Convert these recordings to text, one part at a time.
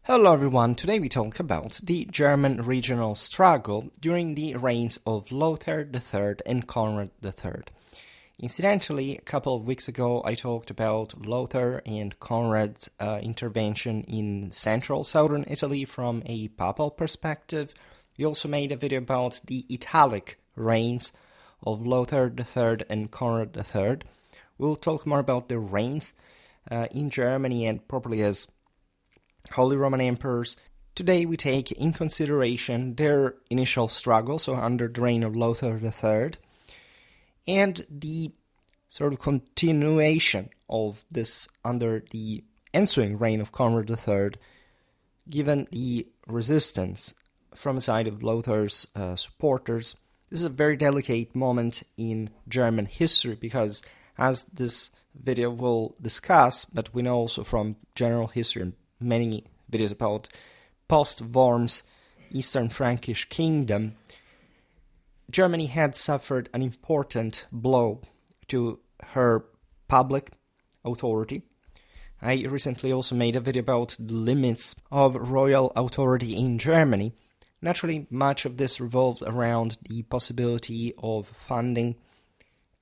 Hello everyone, today we talk about the German regional struggle during the reigns of Lothair III and Conrad III. Incidentally, a couple of weeks ago I talked about Lothair and Conrad's intervention in central southern Italy from a papal perspective. We also made a video about the Italic reigns of Lothair III and Conrad III. We'll talk more about their reigns in Germany and properly as Holy Roman Emperors. Today we take in consideration their initial struggle, so under the reign of Lothair III, and the sort of continuation of this under the ensuing reign of Conrad III, given the resistance from the side of Lothair's supporters. This is a very delicate moment in German history because, as this video will discuss, but we know also from general history and many videos about post-Worms Eastern Frankish Kingdom, Germany had suffered an important blow to her public authority. I recently also made a video about the limits of royal authority in Germany. Naturally, much of this revolved around the possibility of funding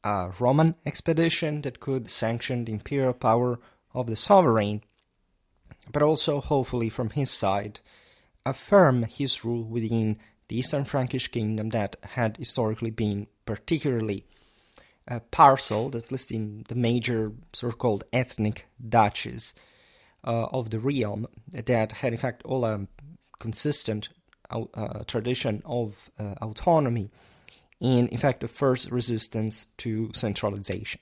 a Roman expedition that could sanction the imperial power of the sovereign, but also, hopefully from his side, affirm his rule within the Eastern Frankish Kingdom that had historically been particularly parceled, at least in the major so-called ethnic duchies of the realm, that had in fact all a consistent tradition of autonomy, and in fact the first resistance to centralization.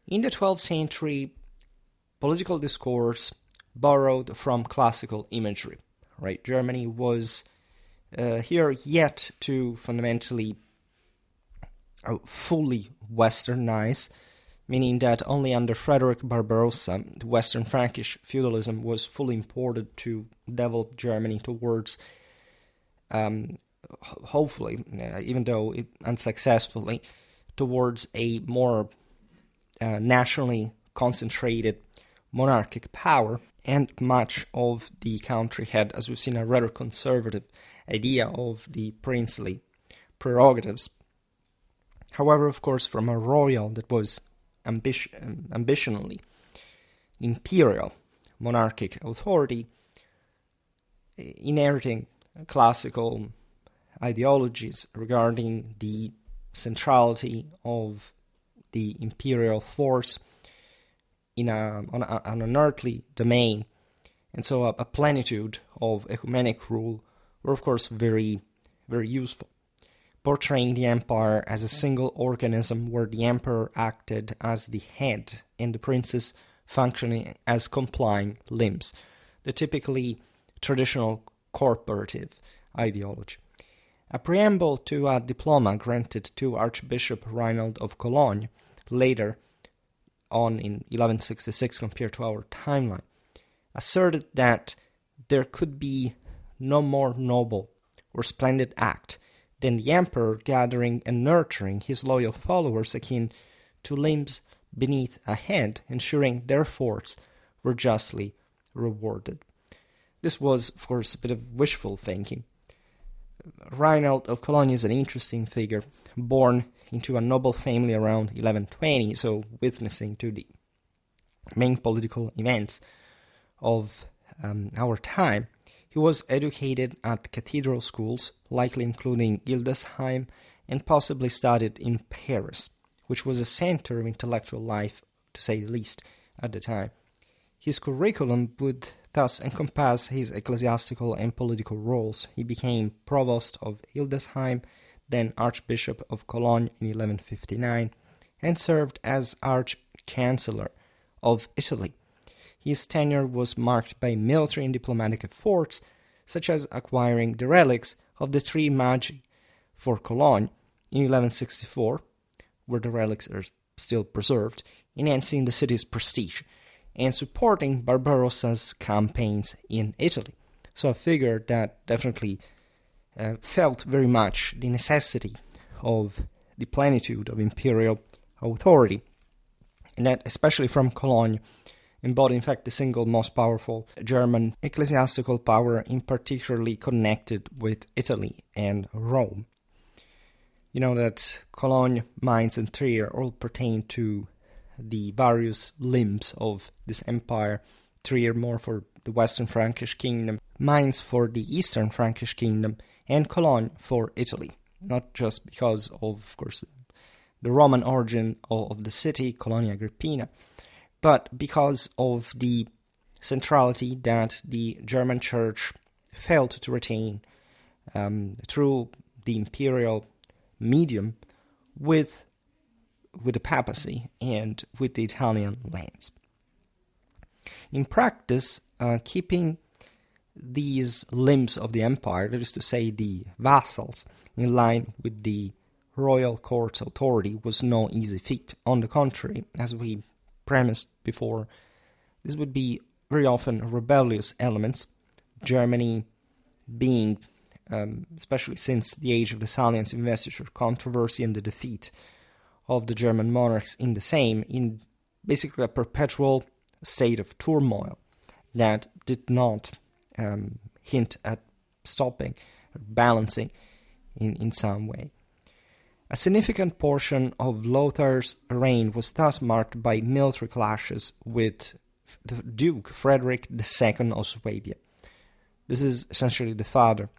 In the 12th century, political discourse borrowed from classical imagery. Right, Germany was here yet to fundamentally fully westernize, meaning that only under Frederick Barbarossa, the Western Frankish feudalism was fully imported to develop Germany towards, hopefully, even though unsuccessfully, towards a more nationally concentrated monarchic power, and much of the country had, as we've seen, a rather conservative idea of the princely prerogatives. However, of course, from a royal that was ambitionally imperial monarchic authority, inheriting classical ideologies regarding the centrality of the imperial force on an earthly domain, and so a plenitude of ecumenic rule were of course very, very useful, portraying the empire as a single organism where the emperor acted as the head and the princes functioning as complying limbs, the typically traditional corporative ideology. A preamble to a diploma granted to Archbishop Reinald of Cologne later on in 1166 compared to our timeline, asserted that there could be no more noble or splendid act than the emperor gathering and nurturing his loyal followers akin to limbs beneath a head, ensuring their efforts were justly rewarded. This was, of course, a bit of wishful thinking. Reinald of Cologne is an interesting figure, born into a noble family around 1120, so witnessing to the main political events of our time. He was educated at cathedral schools, likely including Hildesheim, and possibly studied in Paris, which was a center of intellectual life, to say the least, at the time. His curriculum would thus encompass his ecclesiastical and political roles. He became provost of Hildesheim, then Archbishop of Cologne in 1159, and served as Arch-Chancellor of Italy. His tenure was marked by military and diplomatic efforts, such as acquiring the relics of the Three Magi for Cologne in 1164, where the relics are still preserved, enhancing the city's prestige, and supporting Barbarossa's campaigns in Italy. So a figure that definitely felt very much the necessity of the plenitude of imperial authority, and that especially from Cologne embody, in fact, the single most powerful German ecclesiastical power, in particularly connected with Italy and Rome. You know that Cologne, Mainz, and Trier all pertain to the various limbs of this empire. Trier more for the Western Frankish kingdom, Mainz for the Eastern Frankish kingdom, and Cologne for Italy. Not just because of course, the Roman origin of the city, Colonia Agrippina, but because of the centrality that the German Church failed to retain through the imperial medium with the papacy and with the Italian lands. In practice, keeping these limbs of the empire, that is to say the vassals, in line with the royal court's authority was no easy feat. On the contrary, as we premised before, this would be very often rebellious elements, Germany being, especially since the age of the Salians investiture controversy and the defeat of the German monarchs in the same, in basically a perpetual state of turmoil that did not hint at stopping or balancing in some way. A significant portion of Lothair's reign was thus marked by military clashes with the Duke Frederick II of Swabia. This is essentially the father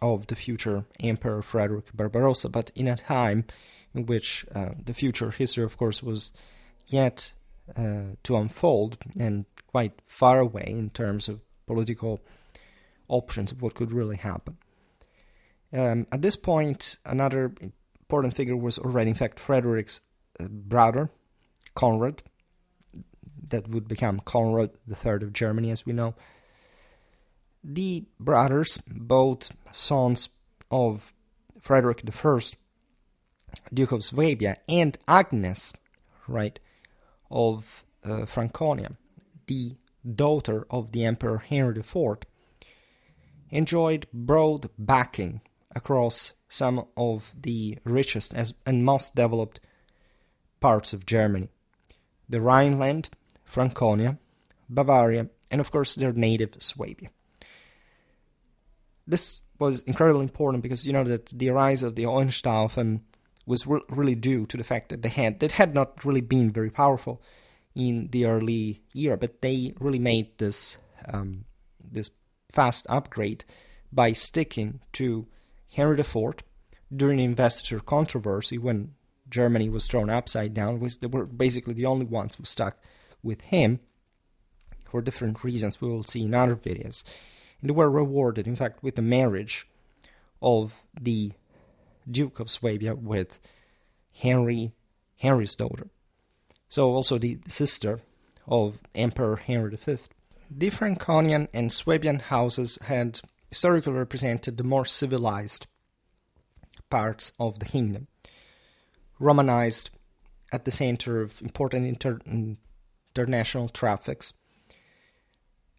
of the future Emperor Frederick Barbarossa, but in a time in which the future history, of course, was yet to unfold and quite far away in terms of political options of what could really happen. At this point, another important figure was already, in fact, Frederick's brother, Conrad, that would become Conrad III of Germany, as we know. The brothers, both sons of Frederick I, Duke of Swabia, and Agnes, right, of Franconia, the daughter of the Emperor Henry IV, enjoyed broad backing across some of the richest and most developed parts of Germany. The Rhineland, Franconia, Bavaria, and of course their native Swabia. This was incredibly important because you know that the rise of the Hohenstaufen was really due to the fact that they had not really been very powerful in the early year, but they really made this fast upgrade by sticking to Henry IV during the investiture controversy when Germany was thrown upside down. They were basically the only ones who stuck with him for different reasons we will see in other videos. And they were rewarded, in fact, with the marriage of the Duke of Swabia with Henry's daughter. So also the sister of Emperor Henry V. The Franconian and Swabian houses had historically represented the more civilized parts of the kingdom, Romanized at the center of important international traffics,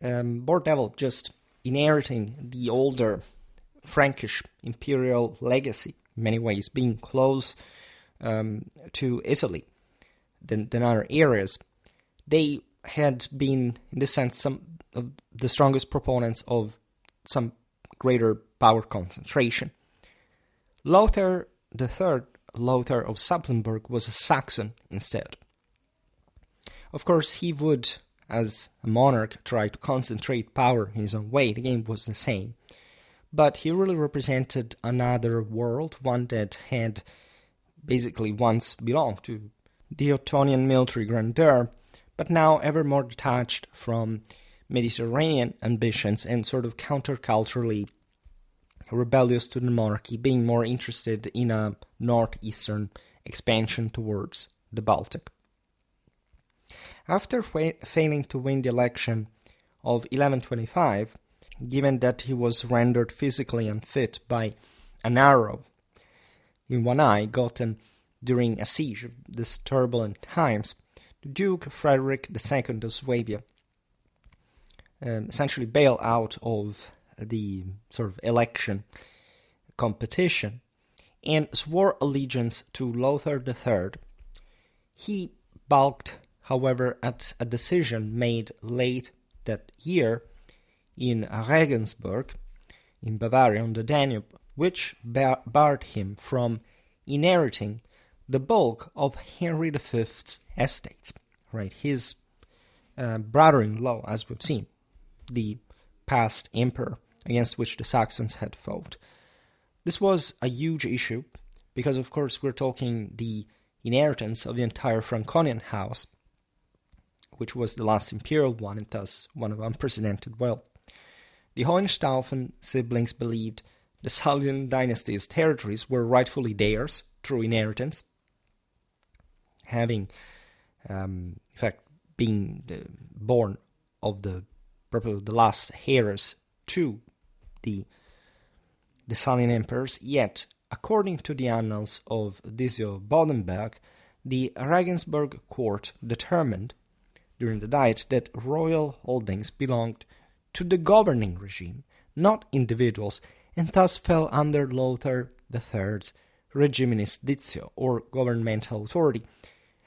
more developed, just inheriting the older Frankish imperial legacy, in many ways being close to Italy than other areas. They had been, in this sense, some of the strongest proponents of some greater power concentration. Lothair III, Lothair of Supplenburg, was a Saxon instead. Of course, he would, as a monarch, try to concentrate power in his own way. The game was the same. But he really represented another world, one that had basically once belonged to the Ottonian military grandeur, but now ever more detached from Mediterranean ambitions and sort of counterculturally rebellious to the monarchy, being more interested in a northeastern expansion towards the Baltic. After failing to win the election of 1125, given that he was rendered physically unfit by an arrow in one eye gotten during a siege of these turbulent times, the Duke Frederick II of Swabia essentially bailed out of the sort of election competition and swore allegiance to Lothair III. He bulked however, at a decision made late that year in Regensburg, in Bavaria on the Danube, which barred him from inheriting the bulk of Henry V's estates, right? His brother-in-law, as we've seen, the past emperor against which the Saxons had fought. This was a huge issue because, of course, we're talking the inheritance of the entire Franconian house, which was the last imperial one and thus one of unprecedented wealth. The Hohenstaufen siblings believed the Salian dynasty's territories were rightfully theirs through inheritance, having, in fact, been born of the last heirs to the Salian emperors. Yet, according to the annals of Disio Bodenberg, the Regensburg court determined during the Diet that royal holdings belonged to the governing regime, not individuals, and thus fell under Lothair III's regimenis ditio, or governmental authority,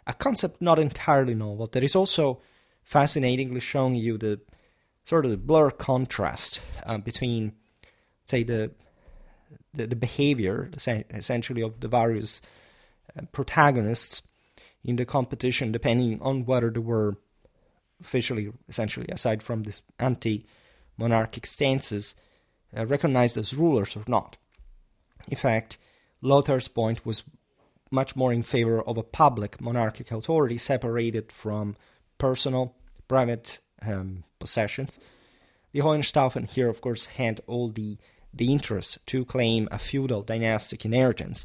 a concept not entirely novel that is also fascinatingly showing you the sort of the blur contrast between, say, the behavior, essentially, of the various protagonists in the competition, depending on whether they were officially, essentially, aside from this anti-monarchic stances, recognized as rulers or not. In fact, Lothair's point was much more in favor of a public monarchic authority separated from personal, private possessions. The Hohenstaufen here, of course, had all the interest to claim a feudal dynastic inheritance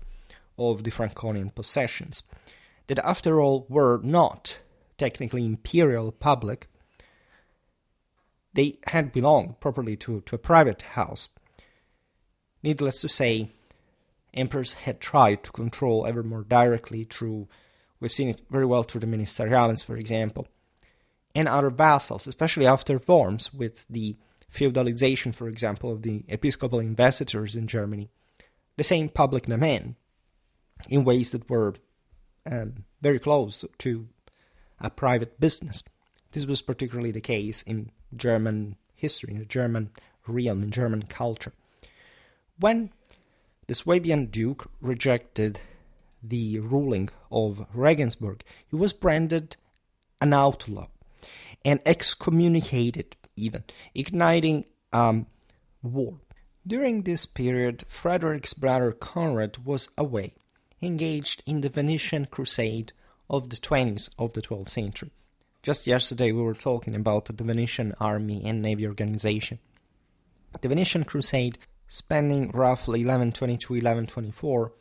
of the Franconian possessions, that after all were not technically imperial public. They had belonged properly to a private house. Needless to say, emperors had tried to control ever more directly through, we've seen it very well through the ministeriales, for example, and other vassals, especially after Worms, with the feudalization, for example, of the episcopal investitures in Germany, the same public domain, in ways that were very close to a private business. This was particularly the case in German history, in the German realm, in German culture. When the Swabian Duke rejected the ruling of Regensburg, he was branded an outlaw and excommunicated even, igniting war. During this period, Frederick's brother Conrad was away, engaged in the Venetian Crusade of the 20s of the 12th century. Just yesterday we were talking about the Venetian army and navy organization. The Venetian Crusade, spanning roughly 1122-1124,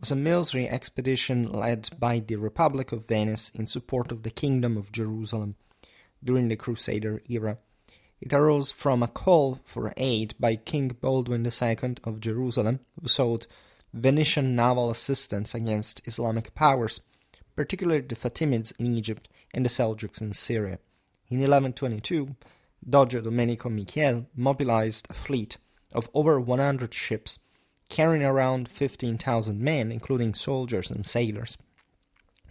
was a military expedition led by the Republic of Venice in support of the Kingdom of Jerusalem during the Crusader era. It arose from a call for aid by King Baldwin II of Jerusalem, who sought Venetian naval assistance against Islamic powers, particularly the Fatimids in Egypt and the Seljuks in Syria. In 1122, Doge Domenico Michiel mobilized a fleet of over 100 ships, carrying around 15,000 men, including soldiers and sailors.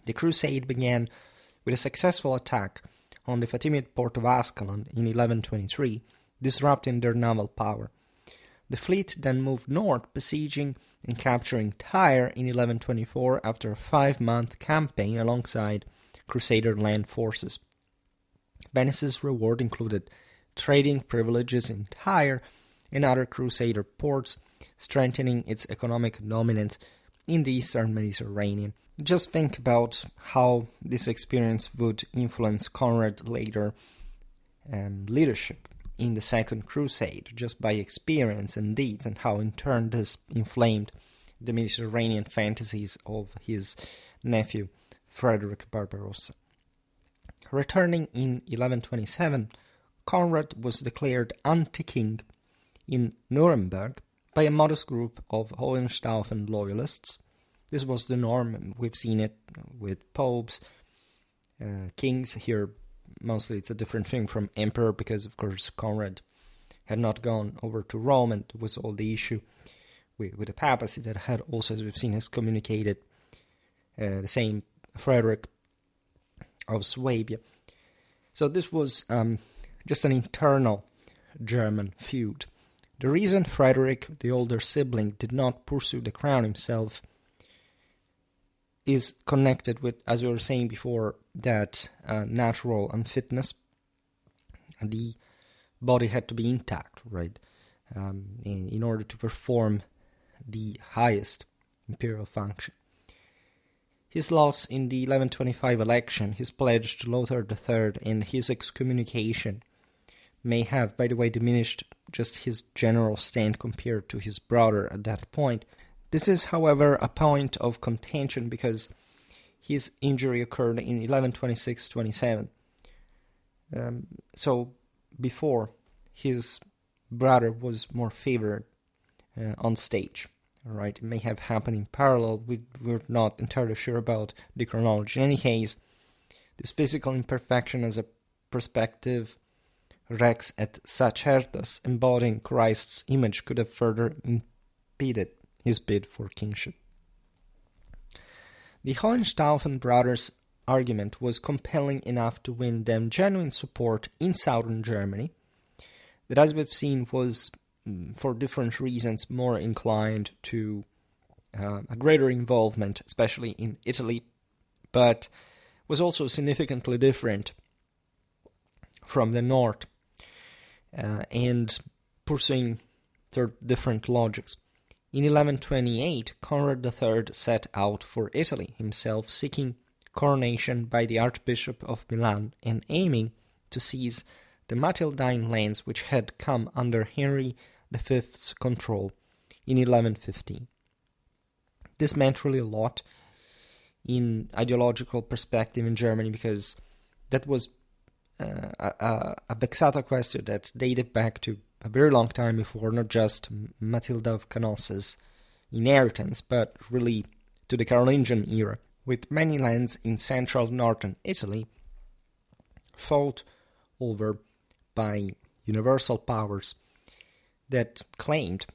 The crusade began with a successful attack on the Fatimid port of Ascalon in 1123, disrupting their naval power. The fleet then moved north, besieging and capturing Tyre in 1124 after a 5-month campaign alongside Crusader land forces. Venice's reward included trading privileges in Tyre and other Crusader ports, strengthening its economic dominance in the eastern Mediterranean. Just think about how this experience would influence Conrad's later leadership in the Second Crusade, just by experience and deeds, and how in turn this inflamed the Mediterranean fantasies of his nephew Frederick Barbarossa. Returning in 1127, Conrad was declared anti-king in Nuremberg by a modest group of Hohenstaufen loyalists. This was the norm. We've seen it with popes, kings. Here, mostly it's a different thing from emperor, because, of course, Conrad had not gone over to Rome, and it was all the issue with the papacy that had also, as we've seen, has communicated the same Frederick of Swabia. So this was just an internal German feud. The reason Frederick, the older sibling, did not pursue the crown himself is connected with, as we were saying before, that natural unfitness. The body had to be intact, right, in order to perform the highest imperial function. His loss in the 1125 election, his pledge to Lothair III, and his excommunication may have, by the way, diminished just his general stand compared to his brother at that point. This is, however, a point of contention because his injury occurred in 1126-27. So before, his brother was more favored on stage. All right, it may have happened in parallel. We're not entirely sure about the chronology. In any case, this physical imperfection as a perspective rex et sacertas, embodying Christ's image, could have further impeded his bid for kingship. The Hohenstaufen brothers' argument was compelling enough to win them genuine support in southern Germany, that, as we've seen, was, for different reasons, more inclined to a greater involvement, especially in Italy, but was also significantly different from the north, and pursuing different logics. In 1128, Conrad III set out for Italy, himself seeking coronation by the Archbishop of Milan and aiming to seize the Matildine lands which had come under Henry V's control in 1115. This meant really a lot in ideological perspective in Germany, because that was a vexata question that dated back to a very long time before, not just Matilda of Canoss's inheritance, but really to the Carolingian era, with many lands in central northern Italy fought over by universal powers that claimed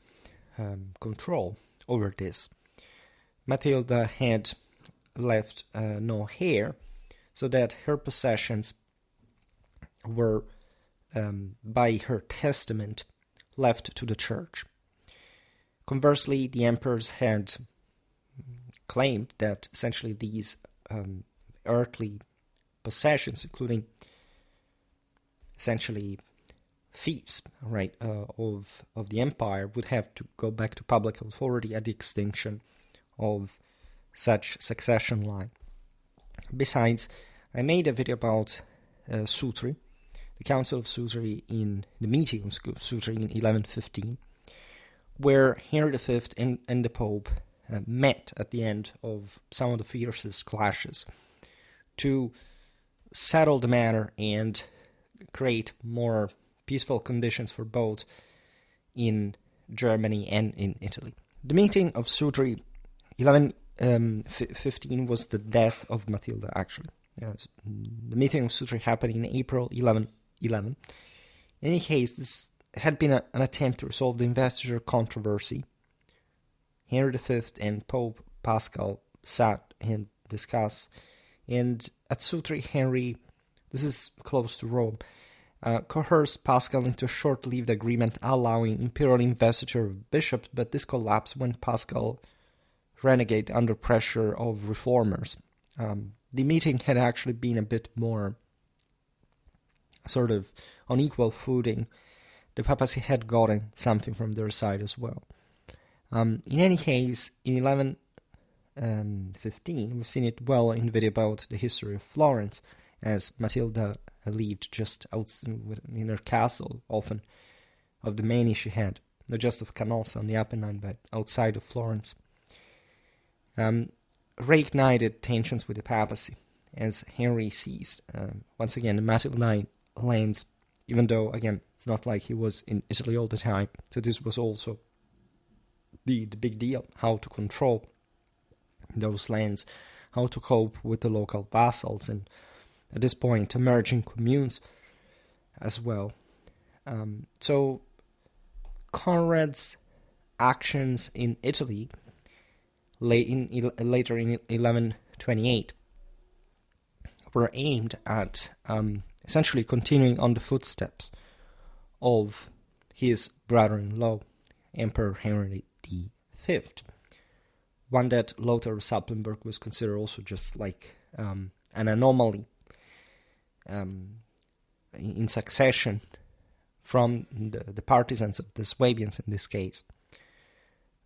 control over this. Matilda had left no heir, so that her possessions were, by her testament, left to the church. Conversely, the emperors had claimed that essentially these earthly possessions, including essentially fiefs, right, of the empire, would have to go back to public authority at the extinction of such succession line. Besides, I made a video about Sutri, the Council of Sutri, in the meeting of Sutri in 1115, where Henry V and the Pope met at the end of some of the fiercest clashes to settle the matter and create more peaceful conditions for both in Germany and in Italy. The meeting of Sutri 1115 was the death of Matilda, actually. Yes. The meeting of Sutri happened in April 1111. In any case, this had been an attempt to resolve the investiture controversy. Henry V and Pope Pascal sat and discussed, and at Sutri, Henry, this is close to Rome, coerced Pascal into a short-lived agreement allowing imperial investiture of bishops, but this collapsed when Pascal renegade under pressure of reformers. The meeting had actually been a bit more sort of on equal footing. The papacy had gotten something from their side as well. In any case, in 1115, we've seen it well in the video about the history of Florence, as Matilda lived just outside in her castle, often of the many she had, not just of Canossa on the Apennine, but outside of Florence. Reignited tensions with the papacy, as Henry seized, once again, the Matildine lands, even though, again, it's not like he was in Italy all the time, so this was also the big deal, how to control those lands, how to cope with the local vassals, and at this point, emerging communes as well. So, Conrad's actions in Italy later in 1128 were aimed at essentially continuing on the footsteps of his brother-in-law, Emperor Henry V, one that Lothair of Saplenburg was considered also just like an anomaly in succession from the partisans of the Swabians in this case.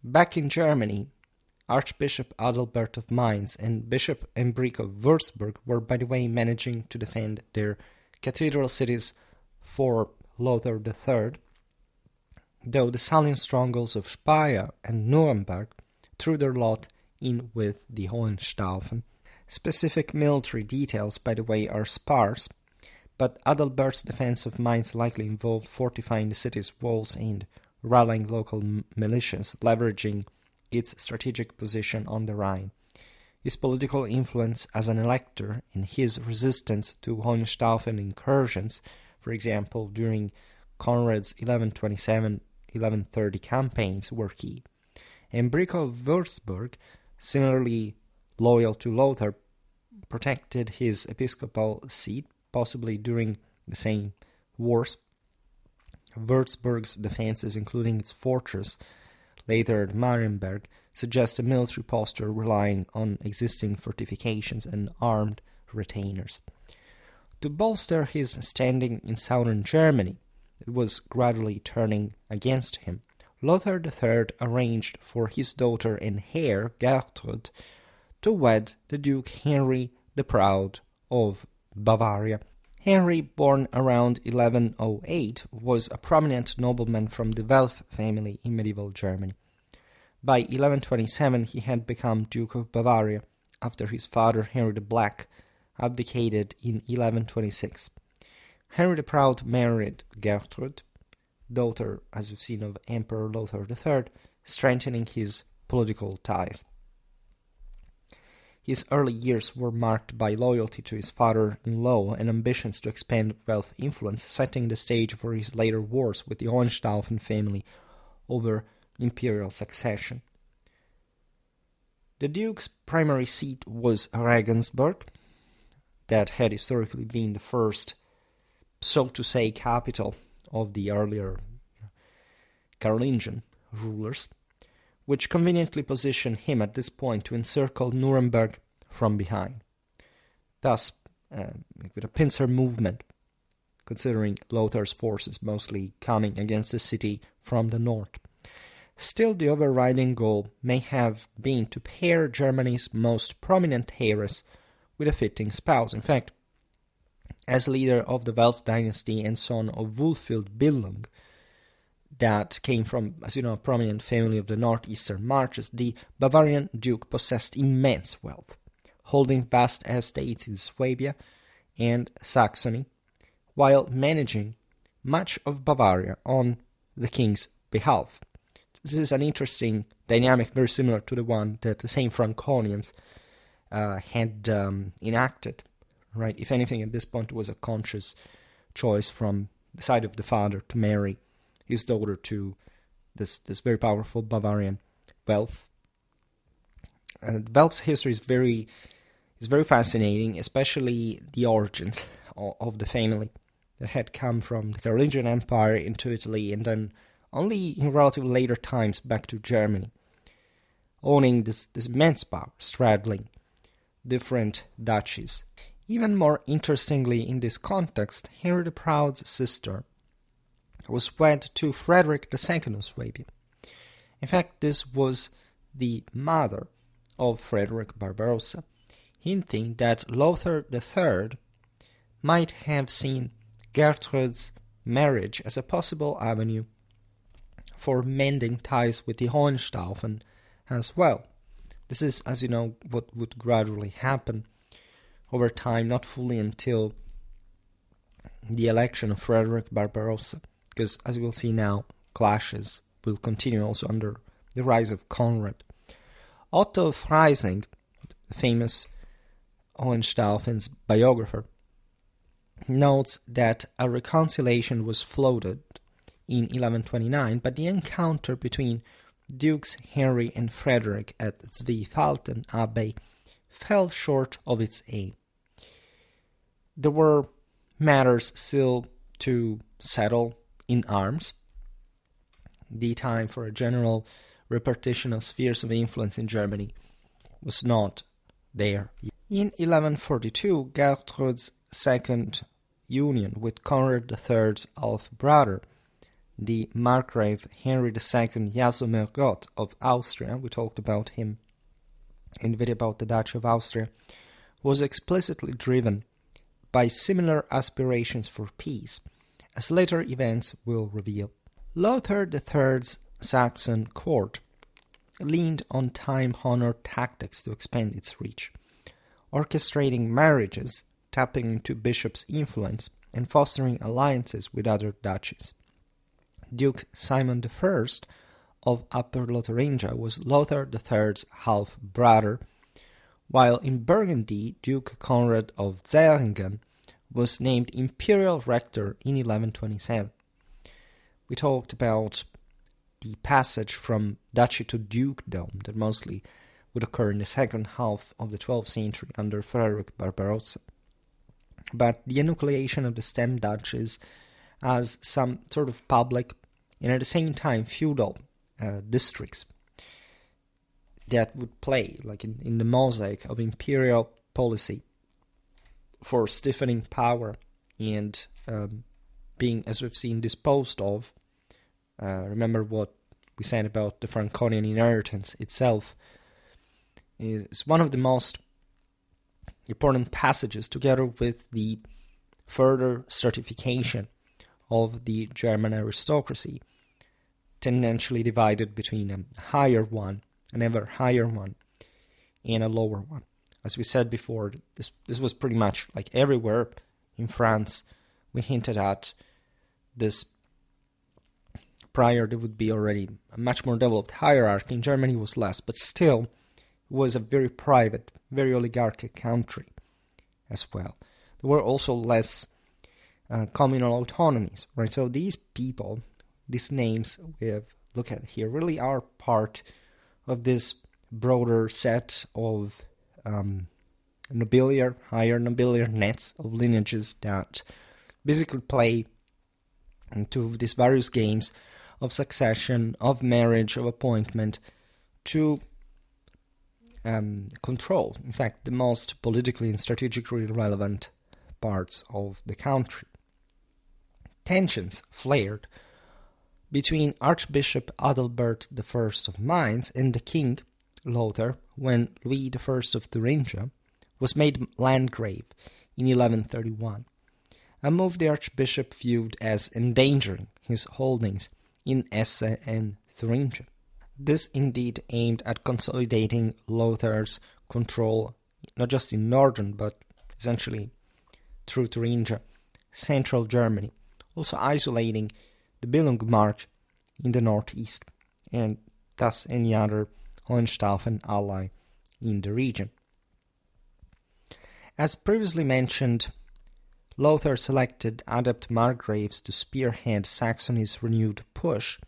Back in Germany, Archbishop Adalbert of Mainz and Bishop Embrick of Würzburg were, by the way, managing to defend their cathedral cities for Lothair III, though the Salian strongholds of Speyer and Nuremberg threw their lot in with the Hohenstaufen. Specific military details, by the way, are sparse, but Adalbert's defense of Mainz likely involved fortifying the city's walls and rallying local militias, leveraging its strategic position on the Rhine. His political influence as an elector and his resistance to Hohenstaufen incursions, for example, during Conrad's 1127-1130 campaigns, were key. Embrick of Würzburg, similarly loyal to Lothair, protected his episcopal seat, possibly during the same wars. Würzburg's defenses, including its fortress, later at Marienberg, suggest a military posture relying on existing fortifications and armed retainers. To bolster his standing in southern Germany, it was gradually turning against him. Lothair III arranged for his daughter and heir, Gertrud, to wed the Duke Henry the Proud of Bavaria. Henry, born around 1108, was a prominent nobleman from the Welf family in medieval Germany. By 1127 he had become Duke of Bavaria, after his father Henry the Black abdicated in 1126. Henry the Proud married Gertrud, daughter, as we've seen, of Emperor Lothair III, strengthening his political ties. His early years were marked by loyalty to his father-in-law and ambitions to expand Welf influence, setting the stage for his later wars with the Hohenstaufen family over imperial succession. The Duke's primary seat was Regensburg, that had historically been the first, so to say, capital of the earlier Carolingian rulers, which conveniently positioned him at this point to encircle Nuremberg from behind. Thus, with a pincer movement, considering Lothair's forces mostly coming against the city from the north. Still, the overriding goal may have been to pair Germany's most prominent heiress with a fitting spouse. In fact, as leader of the Welf dynasty and son of Wulfhild Billung, that came from, as you know, a prominent family of the northeastern marches, the Bavarian duke possessed immense wealth, holding vast estates in Swabia and Saxony, while managing much of Bavaria on the king's behalf. This is an interesting dynamic, very similar to the one that the same Franconians had enacted, right? If anything, at this point, it was a conscious choice from the side of the father to marry his daughter to this very powerful Bavarian Welf. Welf's history is very fascinating, especially the origins of the family that had come from the Carolingian Empire into Italy and then only in relatively later times back to Germany, owning this immense power, straddling different duchies. Even more interestingly in this context, Henry the Proud's sister was wed to Frederick II of Swabia. In fact, this was the mother of Frederick Barbarossa, hinting that Lothair III might have seen Gertrud's marriage as a possible avenue for mending ties with the Hohenstaufen as well. This is, as you know, what would gradually happen over time, not fully until the election of Frederick Barbarossa, because, as we'll see now, clashes will continue also under the rise of Conrad. Otto of Freising, the famous Hohenstaufen's biographer, notes that a reconciliation was floated in 1129, but the encounter between Dukes Henry and Frederick at Zweifelden Abbey fell short of its aim. there were matters still to settle in arms. The time for a general repartition of spheres of influence in Germany was not there. In 1142, Gertrude's second union with Conrad III's half-brother, the Margrave Henry II Jasomirgott of Austria, we talked about him in the video about the Duchy of Austria, was explicitly driven by similar aspirations for peace, as later events will reveal. Lothair III's Saxon court leaned on time-honored tactics to expand its reach, orchestrating marriages, tapping into bishops' influence, and fostering alliances with other duchies. Duke Simon I of Upper Lotharingia was Lothair III's half-brother, while in Burgundy, Duke Conrad of Zeringen was named imperial rector in 1127. We talked about the passage from duchy to dukedom that mostly would occur in the second half of the 12th century under Frederick Barbarossa. But the enucleation of the stem duchies as some sort of public and at the same time feudal districts that would play like in the mosaic of imperial policy for stiffening power and being, as we've seen, disposed of. Remember what we said about the Franconian inheritance itself is one of the most important passages, together with the further certification of the German aristocracy, tendentially divided between a higher one, an ever higher one, and a lower one. As we said before, this was pretty much like everywhere in France. We hinted at this prior. There would be already a much more developed hierarchy. In Germany was less, but still it was a very private, very oligarchic country as well. There were also less communal autonomies, right? So these people, these names we have looked at here, really are part of this broader set of nobiliar, higher nobiliar nets of lineages that basically play into these various games of succession, of marriage, of appointment, to control, in fact, the most politically and strategically relevant parts of the country. Tensions flared between Archbishop Adalbert I of Mainz and the King, Lothair, when Louis I of Thuringia was made Landgrave in 1131, a move the Archbishop viewed as endangering his holdings in Hesse and Thuringia. This indeed aimed at consolidating Lothair's control, not just in northern, but essentially through Thuringia, central Germany, also isolating the Billung Mark in the northeast, and thus any other Hohenstaufen ally in the region. As previously mentioned, Lothair selected adept margraves to spearhead Saxony's renewed push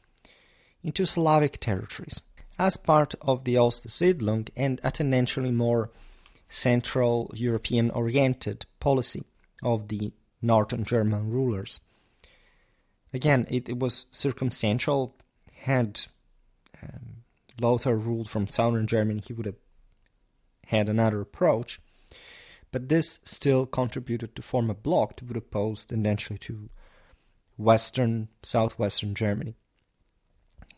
into Slavic territories as part of the Ostsiedlung and a tendentially more Central European-oriented policy of the northern German rulers. Again, it was circumstantial. Had Lothair ruled from southern Germany, he would have had another approach, but this still contributed to form a bloc that would oppose tendentially to western, southwestern Germany.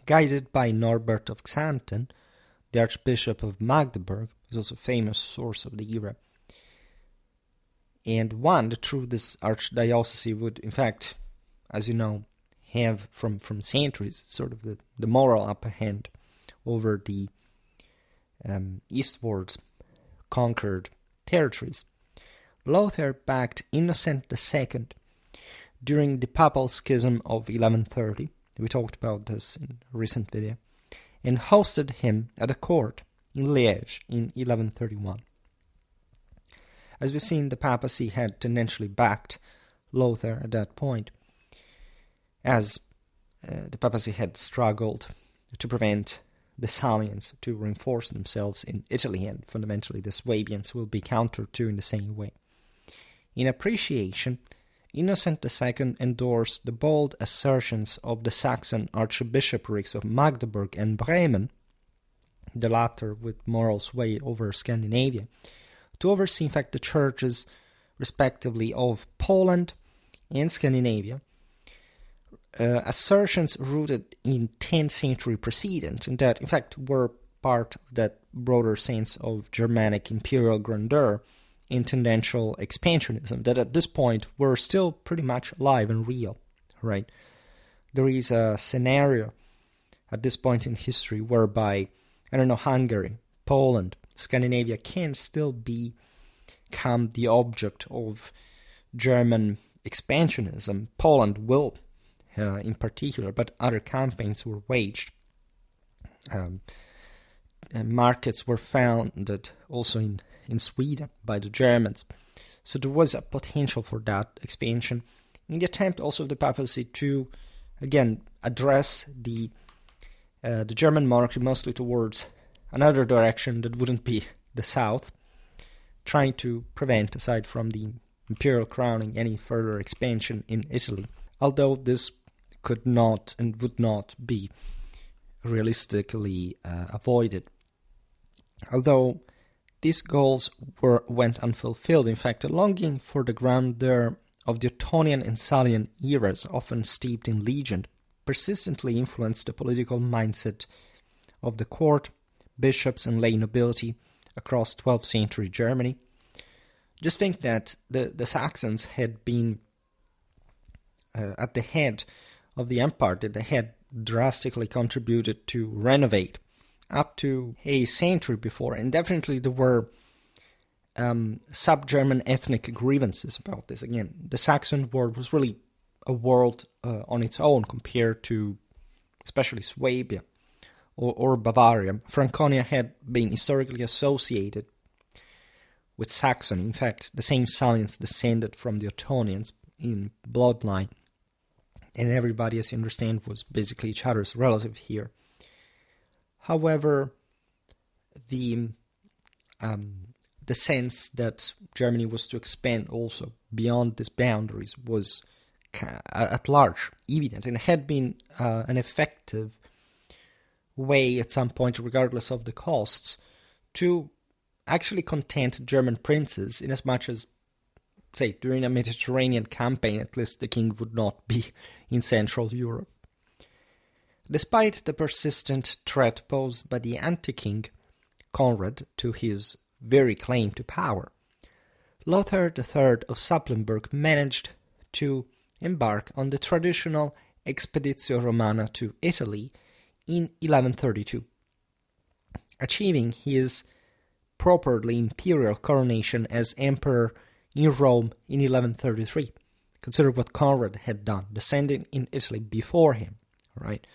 Guided by Norbert of Xanten, the Archbishop of Magdeburg, who is also a famous source of the era, and one that through this archdiocese would, in fact, as you know, have from centuries sort of the moral upper hand over the eastwards conquered territories. Lothair backed Innocent II during the Papal Schism of 1130, we talked about this in a recent video, and hosted him at a court in Liège in 1131. As we've seen, the papacy had tendentially backed Lothair at that point, as the papacy had struggled to prevent the Salians to reinforce themselves in Italy, and fundamentally the Swabians will be countered to in the same way. In appreciation, Innocent II endorsed the bold assertions of the Saxon archbishoprics of Magdeburg and Bremen, the latter with moral sway over Scandinavia, to oversee, in fact, the churches, respectively, of Poland and Scandinavia, assertions rooted in 10th century precedent, and that, in fact, were part of that broader sense of Germanic imperial grandeur and tendential expansionism that at this point were still pretty much alive and real, right? There is a scenario at this point in history whereby, Hungary, Poland, Scandinavia can still become the object of German expansionism. Poland will, in particular, but other campaigns were waged. Markets were founded also in Sweden by the Germans. So there was a potential for that expansion in the attempt also of the papacy to, again, address the German monarchy mostly towards another direction that wouldn't be the south, trying to prevent, aside from the imperial crowning, any further expansion in Italy, although this could not and would not be realistically avoided. Although these goals went unfulfilled, in fact, a longing for the grandeur of the Ottonian and Salian eras, often steeped in legend, persistently influenced the political mindset of the court, bishops, and lay nobility across 12th century Germany. Just think that the Saxons had been at the head of the empire, that they had drastically contributed to renovate up to a century before, and definitely there were sub-German ethnic grievances about this. Again, the Saxon world was really a world on its own compared to especially Swabia or Bavaria. Franconia had been historically associated with Saxony. In fact, the same Salians descended from the Ottonians in bloodline, and everybody, as you understand, was basically each other's relative here. However, the sense that Germany was to expand also beyond these boundaries was at large evident, and had been an effective way at some point, regardless of the costs, to actually content German princes, in as much as, say, during a Mediterranean campaign, at least the king would not be in Central Europe. Despite the persistent threat posed by the anti-king Conrad to his very claim to power, Lothair III of Supplenburg managed to embark on the traditional Expeditio Romana to Italy in 1132, achieving his properly imperial coronation as emperor in Rome in 1133. Consider what Conrad had done, descending in Italy before him, right?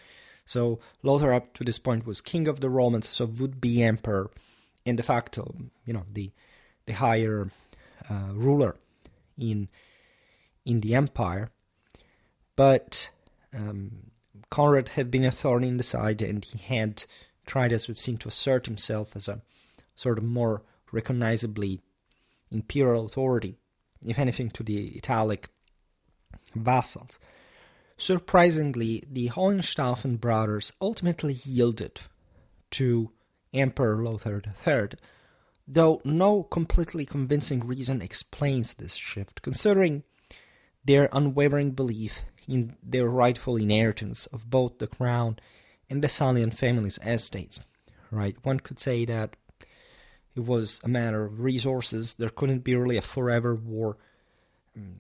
So Lothair up to this point was king of the Romans, so would be emperor, and de facto, the higher ruler in the empire. But Conrad had been a thorn in the side, and he had tried, as we've seen, to assert himself as a sort of more recognizably imperial authority, if anything, to the Italic vassals. Surprisingly, the Hohenstaufen brothers ultimately yielded to Emperor Lothair III, though no completely convincing reason explains this shift, considering their unwavering belief in their rightful inheritance of both the crown and the Salian family's estates. Right? One could say that it was a matter of resources. There couldn't be really a forever war,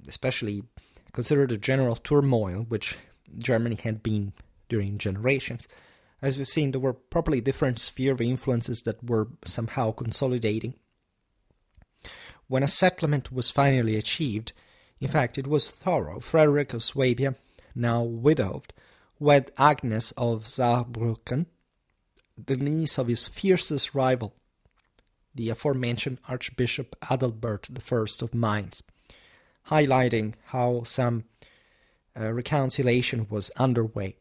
especially consider the general turmoil which Germany had been during generations. As we've seen, there were probably different spheres of influences that were somehow consolidating. When a settlement was finally achieved, in fact, it was Thorough, Frederick of Swabia, now widowed, wed Agnes of Saarbrücken, the niece of his fiercest rival, the aforementioned Archbishop Adalbert I of Mainz, highlighting how some reconciliation was underway.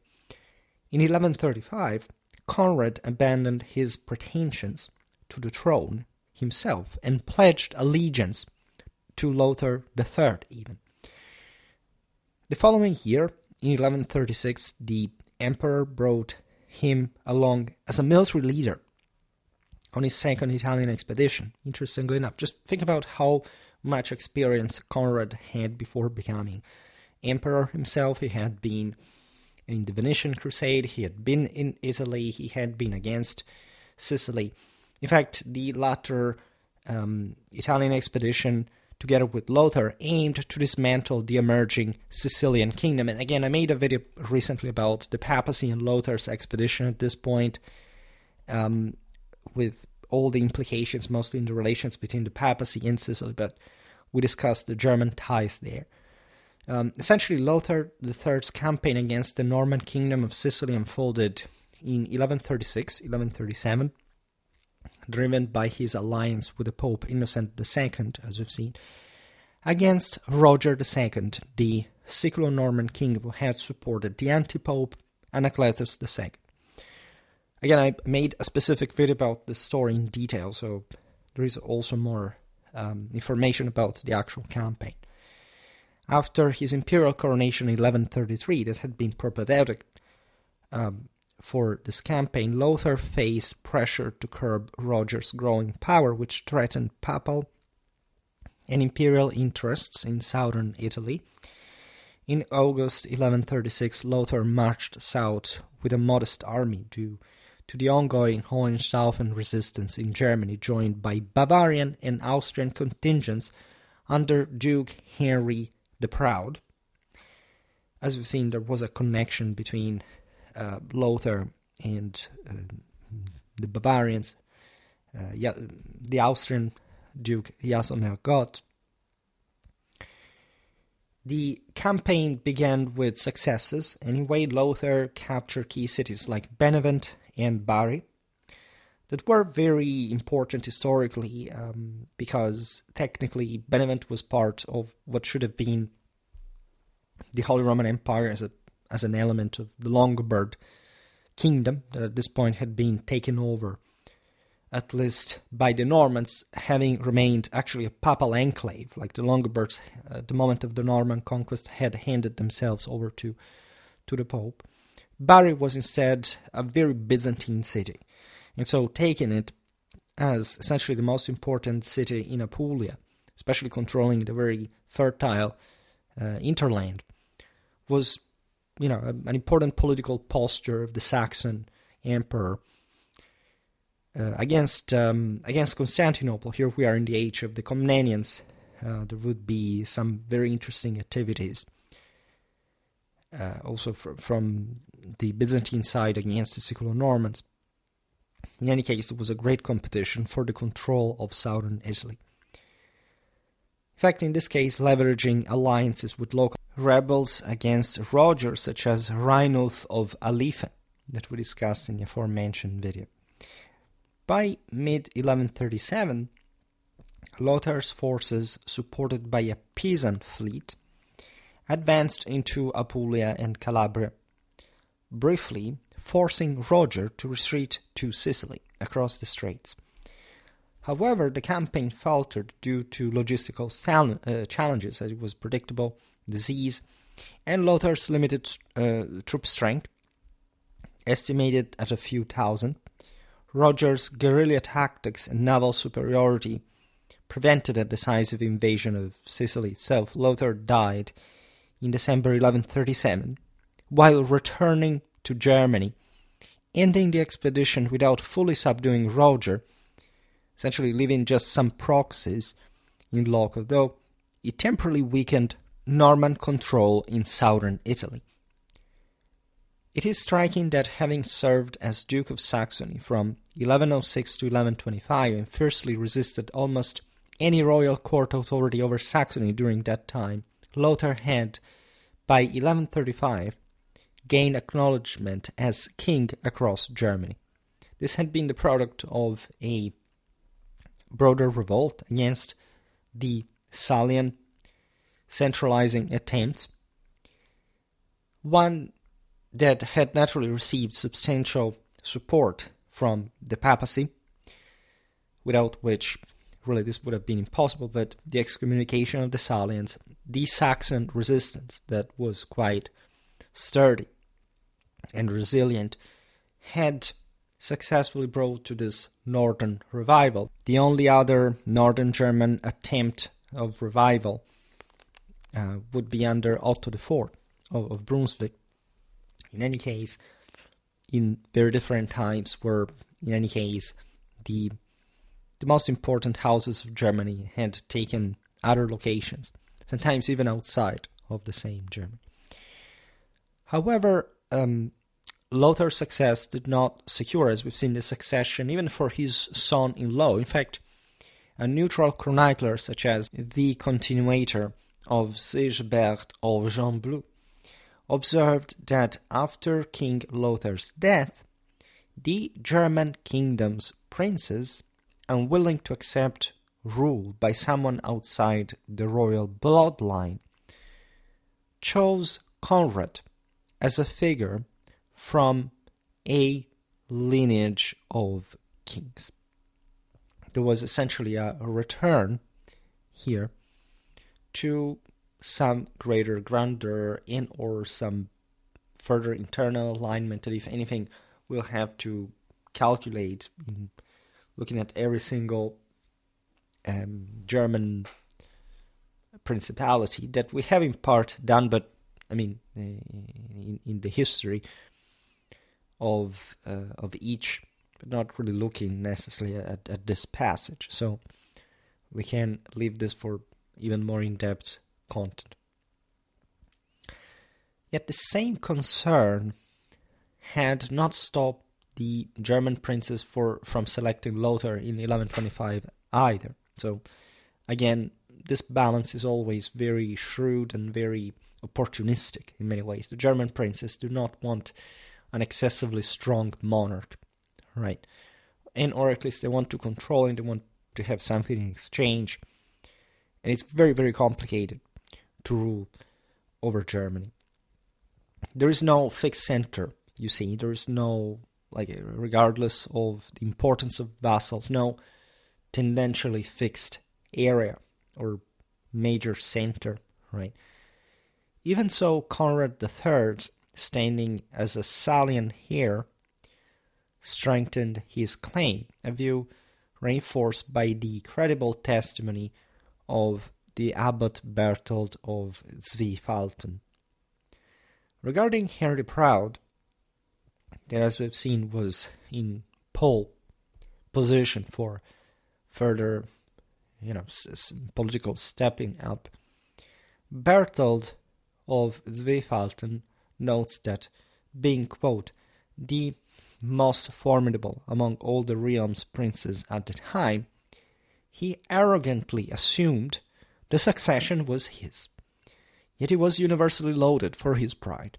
In 1135, Conrad abandoned his pretensions to the throne himself and pledged allegiance to Lothair III even. The following year, in 1136, the emperor brought him along as a military leader on his second Italian expedition. Interestingly enough, just think about how much experience Conrad had before becoming emperor himself. He had been in the Venetian Crusade, he had been in Italy, he had been against Sicily. In fact, the latter Italian expedition, together with Lothair, aimed to dismantle the emerging Sicilian kingdom. And again, I made a video recently about the papacy and Lothair's expedition at this point, with all the implications, mostly in the relations between the papacy and Sicily, but we discussed the German ties there. Essentially, Lothair III's campaign against the Norman kingdom of Sicily unfolded in 1136, 1137, driven by his alliance with the Pope Innocent II, as we've seen, against Roger II, the Siculo-Norman king who had supported the anti-Pope Anacletus II. Again, I made a specific video about this story in detail, so there is also more information about the actual campaign. After his imperial coronation in 1133, that had been propedeutic for this campaign, Lothair faced pressure to curb Roger's growing power, which threatened papal and imperial interests in southern Italy. In August 1136, Lothair marched south with a modest army due to the ongoing Hohenstaufen resistance in Germany, joined by Bavarian and Austrian contingents under Duke Henry the Proud. As we've seen, there was a connection between Lothair and the Bavarians, the Austrian Duke Jasomer Gott. The campaign began with successes. Anyway, Lothair captured key cities like Benevent and Bari that were very important historically, because technically Benevent was part of what should have been the Holy Roman Empire as an element of the Lombard kingdom that at this point had been taken over, at least by the Normans, having remained actually a papal enclave. Like the Longobards, at the moment of the Norman conquest, had handed themselves over to the Pope. Bari was instead a very Byzantine city, and so taking it as essentially the most important city in Apulia, especially controlling the very fertile hinterland, was, an important political posture of the Saxon emperor against Constantinople. Here we are in the age of the Komnenians. There would be some very interesting activities also from the Byzantine side against the Siculo-Normans. In any case, it was a great competition for the control of southern Italy. In fact, in this case, leveraging alliances with local rebels against Roger, such as Reinulf of Alife, that we discussed in the aforementioned video. By mid-1137, Lothair's forces, supported by a peasant fleet, advanced into Apulia and Calabria, briefly forcing Roger to retreat to Sicily across the straits. However, the campaign faltered due to logistical challenges, as it was predictable, disease, and Lothair's limited troop strength, estimated at a few thousand. Roger's guerrilla tactics and naval superiority prevented a decisive invasion of Sicily itself. Lothair died in December 1137, while returning to Germany, ending the expedition without fully subduing Roger, essentially leaving just some proxies in loco, though it temporarily weakened Norman control in southern Italy. It is striking that, having served as Duke of Saxony from 1106 to 1125 and fiercely resisted almost any royal court authority over Saxony during that time, Lothair had, by 1135, gained acknowledgement as king across Germany. This had been the product of a broader revolt against the Salian centralizing attempts, one that had naturally received substantial support from the papacy, without which really this would have been impossible, but the excommunication of the Salians, the Saxon resistance that was quite sturdy and resilient, had successfully brought to this northern revival. The only other northern German attempt of revival would be under Otto IV of Brunswick. In any case, in very different times, where in any case the most important houses of Germany had taken other locations, sometimes even outside of the same Germany. However, Lothair's success did not secure, as we've seen, the succession even for his son-in-law. In fact, a neutral chronicler such as the continuator of Sigebert of Jean Bleu observed that after King Lothair's death, the German kingdom's princes, unwilling to accept rule by someone outside the royal bloodline, chose Conrad as a figure from a lineage of kings. There was essentially a return here to some greater grandeur and or some further internal alignment that, if anything, we'll have to calculate in looking at every single German principality that we have in part done, but I mean in the history of each, but not really looking necessarily at this passage. So we can leave this for even more in-depth content. Yet the same concern had not stopped the German princes from selecting Lothair in 1125 either. So again, this balance is always very shrewd and very opportunistic in many ways. The German princes do not want an excessively strong monarch, right? And or at least they want to control and they want to have something in exchange. And it's very, very complicated to rule over Germany. There is no fixed center, you see. There is no, regardless of the importance of vassals, no tendentially fixed area or major center, right? Even so, Conrad III, standing as a Salian heir, strengthened his claim, a view reinforced by the credible testimony of the Abbot Berthold of Zweifelten. Regarding Henry the Proud, that, as we've seen, was in pole position for further, political stepping up, Berthold of Zweifelten notes that, being, quote, the most formidable among all the realm's princes at the time, he arrogantly assumed the succession was his, yet he was universally lauded for his pride.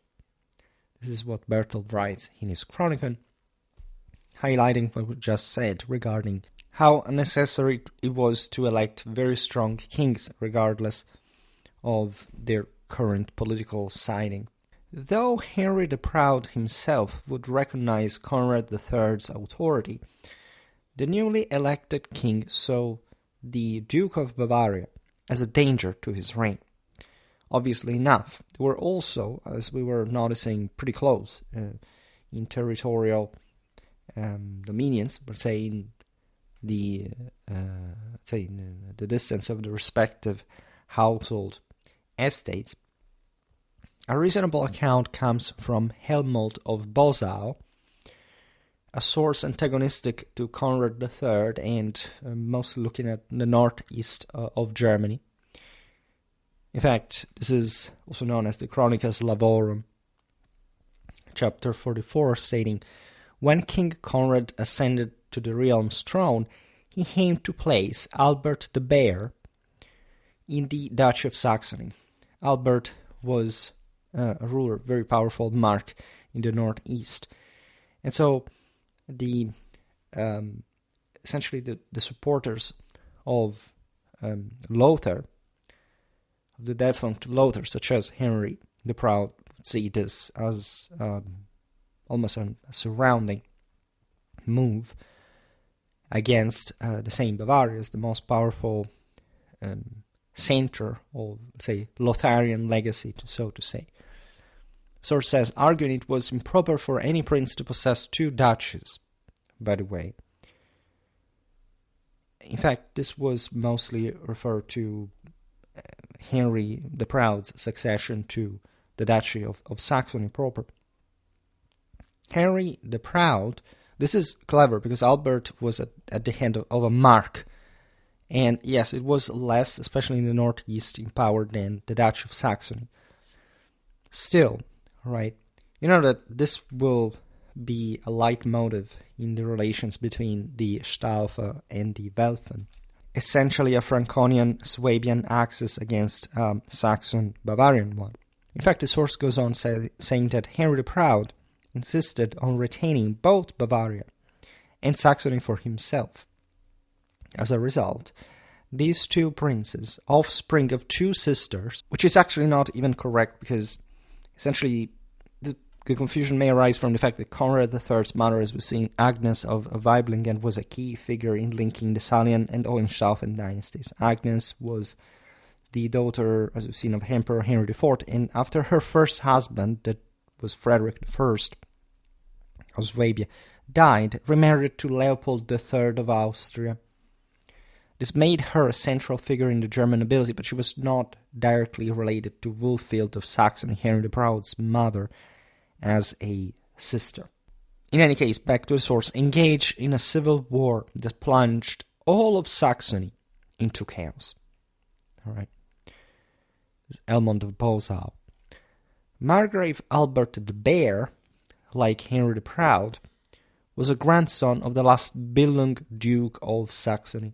This is what Berthold writes in his Chronicon, highlighting what we just said regarding how unnecessary it was to elect very strong kings regardless of their current political siding. Though Henry the Proud himself would recognize Conrad III's authority, the newly elected king saw the Duke of Bavaria as a danger to his reign. Obviously enough, they were also, as we were noticing, pretty close in territorial dominions, but say in the distance of the respective household estates. A reasonable account comes from Helmut of Bosau, a source antagonistic to Conrad III and mostly looking at the northeast of Germany. In fact, this is also known as the Chronicas Laborum, chapter 44, stating, when King Conrad ascended to the realm's throne, he aimed to place Albert the Bear in the Duchy of Saxony. Albert was a ruler, very powerful monarch in the northeast. And so the essentially the supporters of Lothair, of the defunct Lothair, such as Henry the Proud, see this as almost a surrounding move, against the same Bavaria as the most powerful center of, say, Lotharian legacy, so to say. Source says, arguing it was improper for any prince to possess two duchies, by the way. In fact, this was mostly referred to Henry the Proud's succession to the Duchy of Saxony proper. Henry the Proud, this is clever because Albert was at the head of a mark. And yes, it was less, especially in the northeast, in power than the Duchy of Saxony. Still, right, you know that this will be a leitmotif in the relations between the Staufer and the Welfen. Essentially a Franconian Swabian axis against Saxon-Bavarian one. In fact, the source goes on saying that Henry the Proud insisted on retaining both Bavaria and Saxony for himself. As a result, these two princes, offspring of two sisters, which is actually not even correct because essentially the confusion may arise from the fact that Conrad III's mother, as we've seen, Agnes of Weiblingen, was a key figure in linking the Salian and Hohenstaufen dynasties. Agnes was the daughter, as we've seen, of Emperor Henry IV, and after her first husband, that was Frederick I of Swabia, died, remarried to Leopold III of Austria. This made her a central figure in the German nobility, but she was not directly related to Wulfhild of Saxony, Henry the Proud's mother, as a sister. In any case, back to the source, engaged in a civil war that plunged all of Saxony into chaos. All right. Elmond of Bosau. Margrave Albert the Bear, like Henry the Proud, was a grandson of the last Billung Duke of Saxony.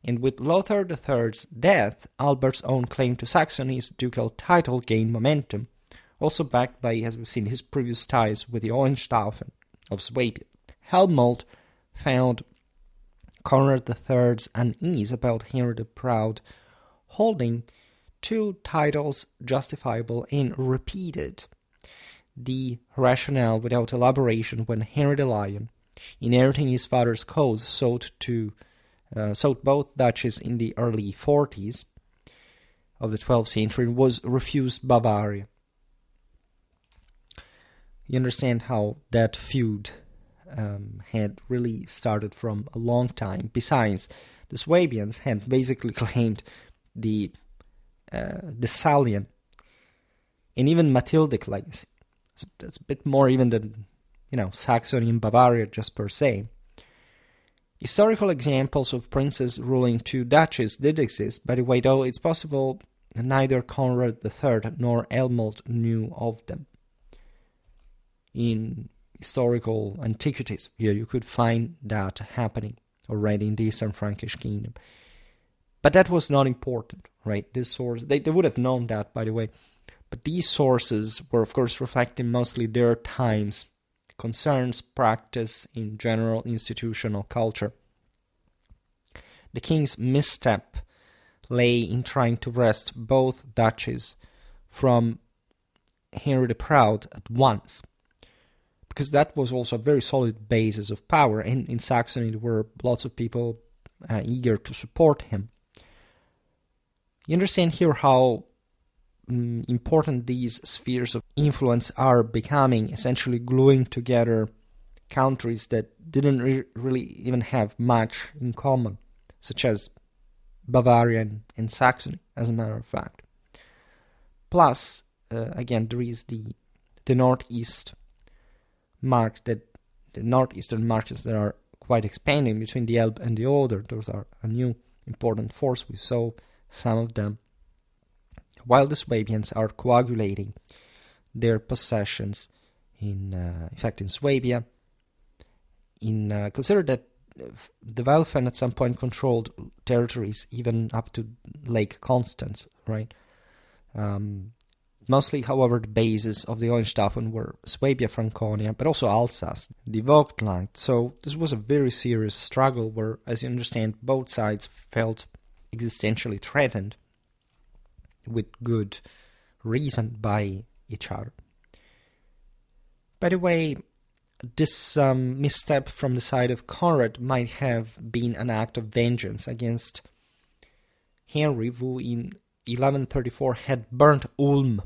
And with Lothair III's death, Albert's own claim to Saxony's ducal title gained momentum, also backed by, as we've seen, his previous ties with the Hohenstaufen of Swabia. Helmholtz found Conrad III's unease about Henry the Proud holding two titles justifiable and repeated the rationale without elaboration when Henry the Lion, inheriting his father's cause, sought both duchies in the early 40s of the 12th century and was refused Bavaria. You understand how that feud had really started from a long time. Besides, the Swabians had basically claimed the Salian and even Matildic legacy. So that's a bit more even than, Saxony and Bavaria just per se. Historical examples of princes ruling two duchies did exist. By the way, though, it's possible neither Conrad III nor Helmholtz knew of them. In historical antiquities, here you could find that happening already in the Eastern Frankish kingdom. But that was not important, right? This source, they would have known that, by the way. But these sources were, of course, reflecting mostly their times, concerns, practice, in general institutional culture. The king's misstep lay in trying to wrest both duchies from Henry the Proud at once, because that was also a very solid basis of power, and in Saxony there were lots of people eager to support him. You understand here how important these spheres of influence are becoming, essentially gluing together countries that didn't really even have much in common, such as Bavaria and Saxony, as a matter of fact. Plus, again, there is the northeast mark, that the northeastern marches that are quite expanding between the Elbe and the Oder. Those are a new important force. We saw some of them, while the Swabians are coagulating their possessions in Swabia. Consider that the Welfen at some point controlled territories even up to Lake Constance, right? Mostly, however, the bases of the Hohenstaufen were Swabia-Franconia, but also Alsace, the Vogtland. So this was a very serious struggle where, as you understand, both sides felt existentially threatened with good reason by each other. By the way, this misstep from the side of Conrad might have been an act of vengeance against Henry, who in 1134 had burnt Ulm,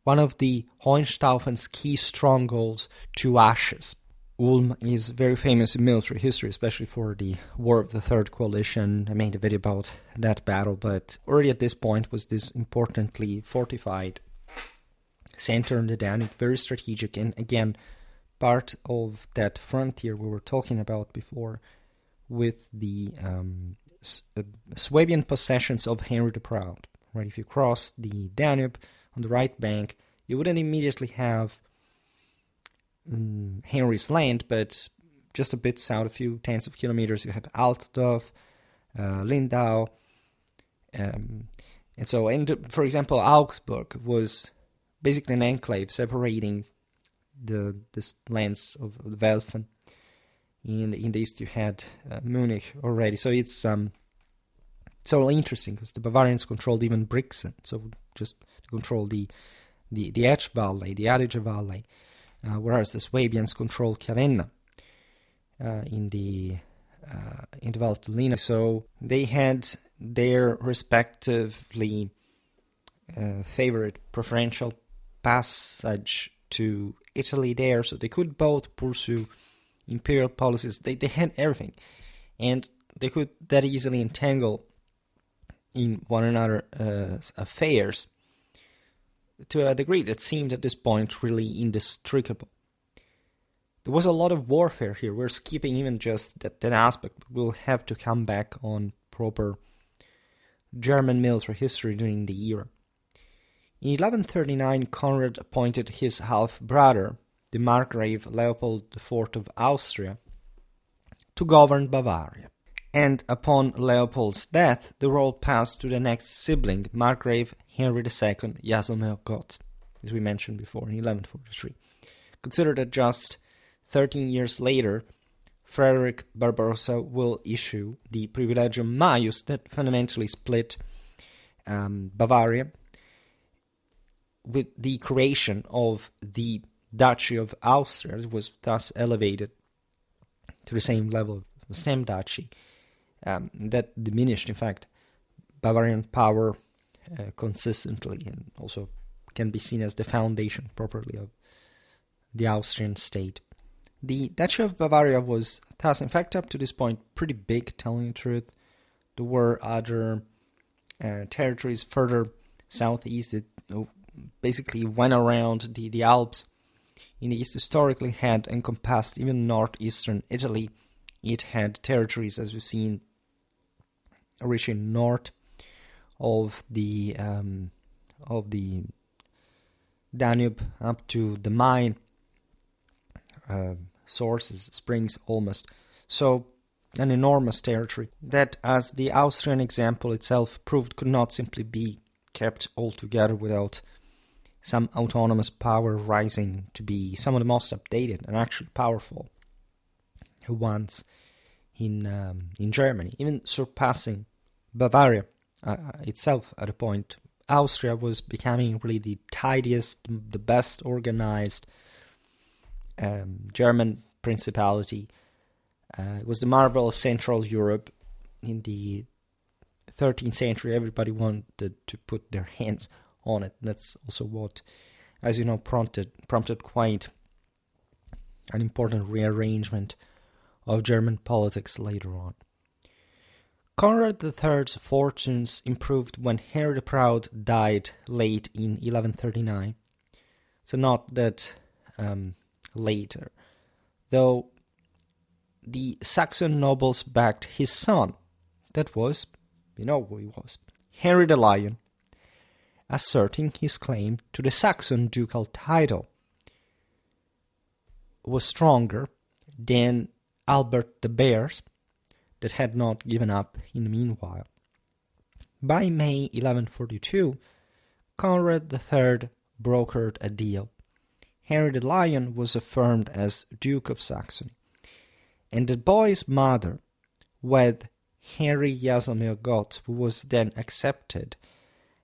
one of the Hohenstaufen's key strongholds, to ashes. Ulm is very famous in military history, especially for the War of the Third Coalition. I made a video about that battle, but already at this point was this importantly fortified center in the Danube, very strategic, and again, part of that frontier we were talking about before with the Swabian possessions of Henry the Proud. Right, if you cross the Danube on the right bank, you wouldn't immediately have Henry's land, but just a bit south, a few tens of kilometers, you have Altdorf, Lindau, and for example, Augsburg was basically an enclave separating this lands of the Welfen. In the east, you had Munich already, so it's so interesting because the Bavarians controlled even Brixen, so just to control the Etsch Valley, the Adige Valley. Whereas the Swabians controlled Cavenna in the Valtellina. So they had their respectively favorite preferential passage to Italy there, so they could both pursue imperial policies. They had everything, and they could that easily entangle in one another's affairs to a degree that seemed at this point really indestructible. There was a lot of warfare here. We're skipping even just that aspect. We'll have to come back on proper German military history during the era. In 1139, Conrad appointed his half-brother, the Margrave Leopold IV of Austria, to govern Bavaria. And upon Leopold's death, the role passed to the next sibling, Margrave Henry II Jasomer Gott, as we mentioned before, in 1143. Consider that just 13 years later, Frederick Barbarossa will issue the Privilegium Maius that fundamentally split Bavaria with the creation of the Duchy of Austria. It was thus elevated to the same level of the stem duchy. That diminished, in fact, Bavarian power consistently, and also can be seen as the foundation properly of the Austrian state. The Duchy of Bavaria was thus, in fact, up to this point, pretty big, telling the truth. There were other territories further southeast that basically went around the Alps in the east, historically had encompassed even northeastern Italy. It had territories, as we've seen, reaching north of the Danube up to the Main sources, springs almost. So an enormous territory that, as the Austrian example itself proved, could not simply be kept altogether without some autonomous power rising to be some of the most updated and actually powerful ones in Germany, even surpassing Bavaria itself at a point. Austria was becoming really the tidiest, the best organized German principality. It was the marvel of Central Europe. In the 13th century, everybody wanted to put their hands on it. That's also what, as you know, prompted quite an important rearrangement of German politics later on. Conrad III's fortunes improved when Henry the Proud died late in 1139. So not that later, though the Saxon nobles backed his son. That was, you know who he was, Henry the Lion, asserting his claim to the Saxon ducal title was stronger than Albert the Bear's, that had not given up in the meanwhile. By May 1142, Conrad III brokered a deal. Henry the Lion was affirmed as Duke of Saxony, and the boy's mother wed Henry Jasomer Gott, who was then accepted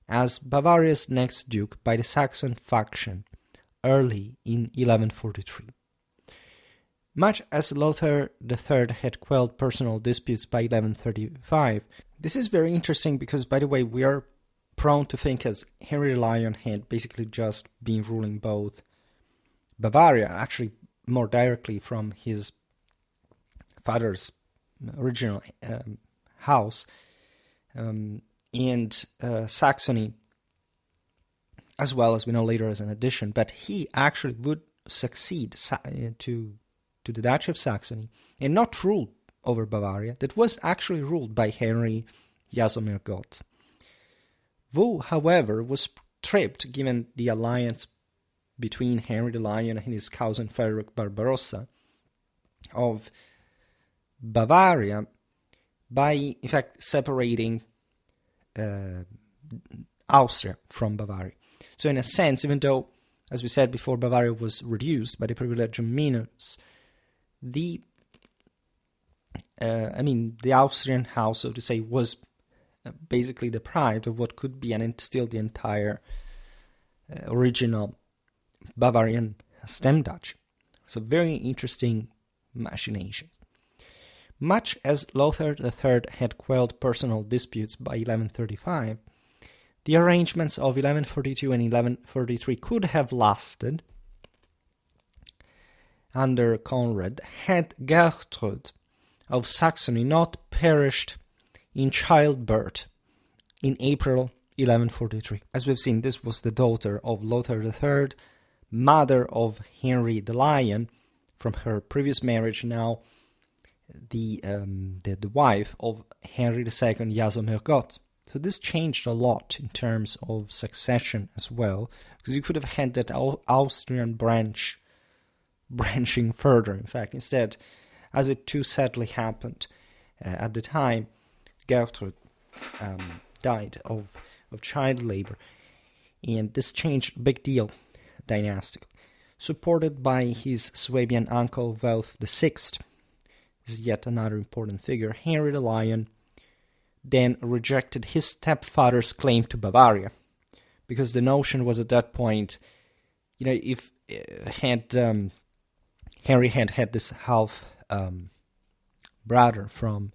as Bavaria's next duke by the Saxon faction early in 1143. Much as Lothair III had quelled personal disputes by 1135, this is very interesting because, by the way, we are prone to think as Henry the Lion had basically just been ruling both Bavaria, actually more directly from his father's original house, and Saxony, as well as we know later as an addition, but he actually would succeed to the Duchy of Saxony and not rule over Bavaria, that was actually ruled by Henry Jaromir Gott. Who, however, was stripped given the alliance between Henry the Lion and his cousin Frederick Barbarossa of Bavaria by, in fact, separating Austria from Bavaria. So in a sense, even though, as we said before, Bavaria was reduced by the privilegium minus, the Austrian house, so to say, was basically deprived of what could be and still the entire original Bavarian stem duchy. So very interesting machinations. Much as Lothair III had quelled personal disputes by 1135, the arrangements of 1142 and 1143 could have lasted under Conrad had Gertrude of Saxony not perished in childbirth in April 1143. As we've seen, this was the daughter of Lothair III, mother of Henry the Lion, from her previous marriage, now the wife of Henry II Jaromir Gott. So this changed a lot in terms of succession as well, because you could have had that Austrian branching further. In fact, instead, as it too sadly happened at the time, Gertrude died of child labor, and this changed a big deal dynastically. Supported by his Swabian uncle Welf VI, this is yet another important figure, Henry the Lion then rejected his stepfather's claim to Bavaria, because the notion was at that point, if Henry had this half brother from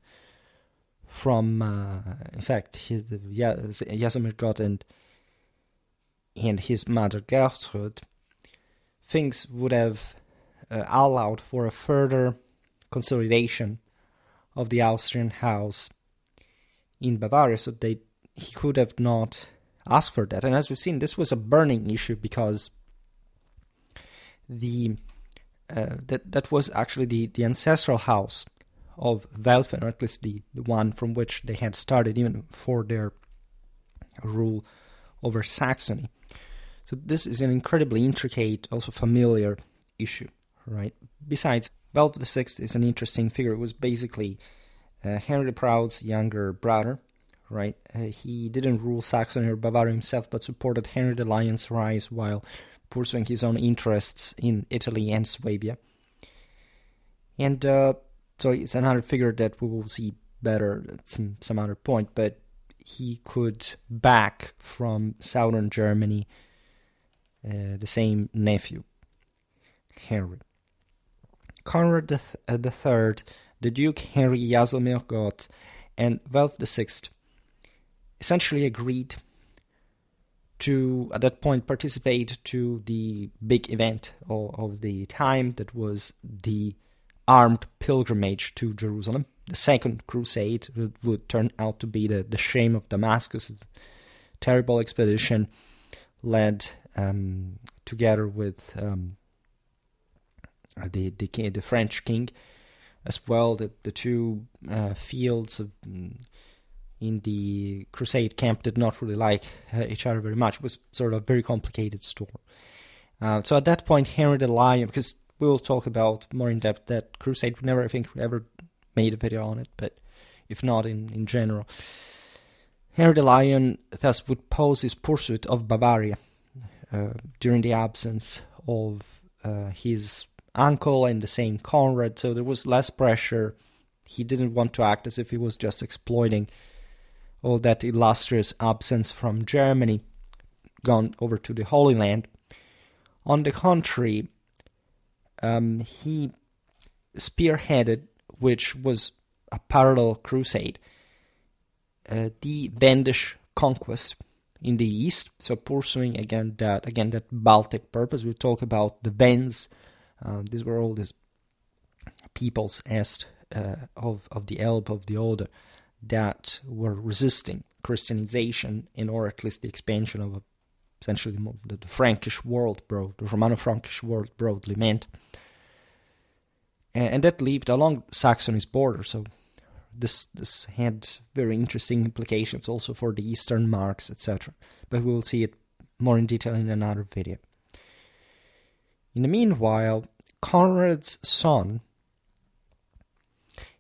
in fact his Jaromir Gott and his mother Gertrude, things would have allowed for a further consolidation of the Austrian house in Bavaria, so he could have not asked for that. And as we've seen, this was a burning issue because that was actually the ancestral house of Welfen, or at least the one from which they had started even for their rule over Saxony. So this is an incredibly intricate, also familiar issue, right? Besides, Welf VI is an interesting figure. It was basically Henry the Proud's younger brother, right? He didn't rule Saxony or Bavaria himself, but supported Henry the Lion's rise while pursuing his own interests in Italy and Swabia. And so it's another figure that we will see better at some other point, but he could back from southern Germany the same nephew, Henry. Conrad III, the Duke Henry Jaromir Gott, and Welf VI essentially agreed to, at that point, participate to the big event of the time, that was the armed pilgrimage to Jerusalem. The Second Crusade would turn out to be the shame of Damascus, a terrible expedition led together with the French king as well. The two fields in the Crusade camp did not really like each other very much. It was sort of a very complicated story. So at that point, Henry the Lion, because we'll talk about more in depth that Crusade, we never, I think, ever made a video on it, but if not in general, Henry the Lion thus would pose his pursuit of Bavaria during the absence of his uncle and the same Conrad, so there was less pressure. He didn't want to act as if he was just exploiting all that illustrious absence from Germany, gone over to the Holy Land. On the contrary, he spearheaded, which was a parallel crusade, the Venetian conquest in the east, so pursuing again that Baltic purpose. We talk about the Wends. These were all these peoples east of the Elbe, of the Oder, that were resisting Christianization, or at least the expansion of essentially the Frankish world, the Romano-Frankish world broadly meant. And that lived along Saxony's border, so this had very interesting implications also for the Eastern marks, etc. But we will see it more in detail in another video. In the meanwhile, Conrad's son,